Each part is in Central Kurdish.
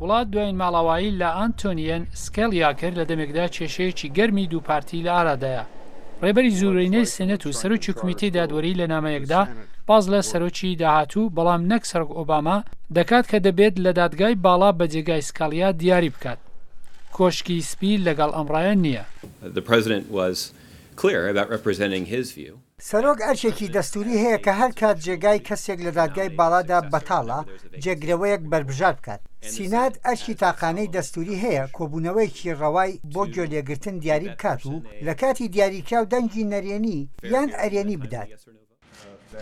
وڵات دوایین ماڵاوایی لە ئانتۆنیەن سکەلیا کرد لە دەمێکدا کێشەیەکی گەرمی دوو پارتی لە ئارادایە. ڕێبەری زۆرینەی سێنەت و سەرۆکی کومیتەی دادوەری لە نامەیەکدا باز لە سەرۆکی داهاتوو بەڵام نەک سەرۆک ئۆباما دەکات کە دەبێت لە دادگای باڵا بە جێگای سکالیا دیاری بکات. کۆشکی سپی لەگەڵ ئەمڕایە نییە. سەرۆک ئەرچێکی دەستوری هەیە کە هەر کات جێگای کەسێک لە دادگای باڵادا بەتاڵە جێگرەوەیەک بربژار بکات. سینات ئەرچی تاقانەی دەستوری هەیە کۆبوونەوەیکی ڕەوای بۆ گوێلێگرتن دیاری بکات و لە کاتی دیاریکراو دەنگی نەرێنی یان ئەرێنی بدات.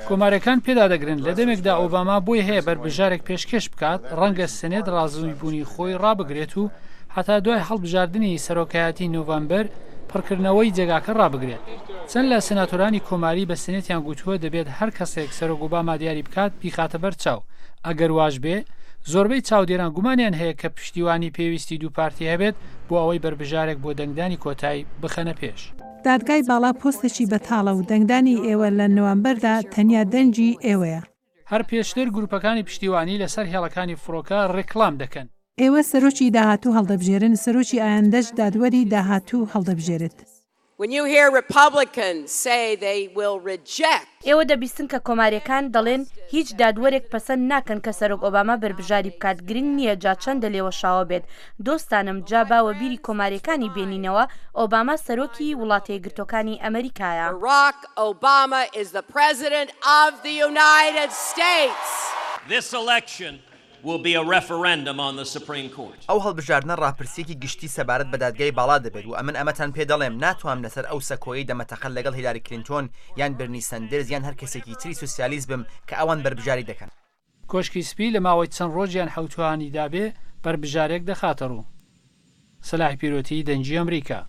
کۆمارەکان پێدا دەگرن لە دەمێکدا ئۆباما بۆی هەیە بربژارێک پێشکەش بکات ڕەنگە سنێت ڕازوویبوونی خۆی ڕابگرێت و هەتا دوای هەڵبژاردننی سەرۆکایەتی نۆڤەمبەر پڕکردنەوەی جێگاکە ڕابگرێت. چەند لە سناتۆرانی کۆماری بە سنێتیان گوتووە دەبێت هەر کەسێک سەرۆک ئۆباما دیاری بکات بیخاتە بەر چاو. ئەگەر واش بێ زۆربەی چاودێران گومانیان هەیە کە پشتیوانی پێویستی دوو پارتی هەبێت بۆ ئەوەی بربژارێک بۆ دەنگدانی کۆتایی بخەنە پێش. دادگای باڵا پۆستێکی بەتاڵە و دەنگدانی ئێوە لە نۆڤەمبەردا تەنیا دەنجی ئێوەیە. هەر پێشتر گروپەکانی پشتیوانی لەسەر هێڵەکانی فڕۆکە ڕێکلام دەکەن. ئێوە سەرۆکی داهاتوو هەڵدەبژێرن سەرۆکی ئایندەش دادوەری داهاتوو هەڵدەبژێرێت. ئێوە دەبیستن کە کۆماریەکان دەڵێن هیچ دادوەرێک پەسەند ناکەن کە سەرۆک ئۆباما بربژاری بکات. گرنگ نییە جا چەندە لێوە شاوە بێت. دۆستانم جا باوە بیری کۆماریەکانی بێنینەوە ئۆباما سەرۆکی وڵاتە یەکگرتووەکانی ئەمریکایە. ئەو هەڵبژاردنە ڕاپرسیەکی گشتی سەبارەت بە دادگای باڵا دەبێت و ئەمەتان پێ دەڵێم ناتوانم لەسەر ئەو سەکۆیی دەمەتەقەل لەگەڵ هیلاری کلینتۆن یان برنی سەندرز یان هەر کەسێکی تری سوسیالیزم کە ئەوان بربژاری دەکەن. کۆشکی سپی لە ماوەی چەند ڕۆژیان حوتوانی دابێ بربژارێک دەخاتە ڕوو. سەلاح پیرۆتی دەنجی ئەمریکا.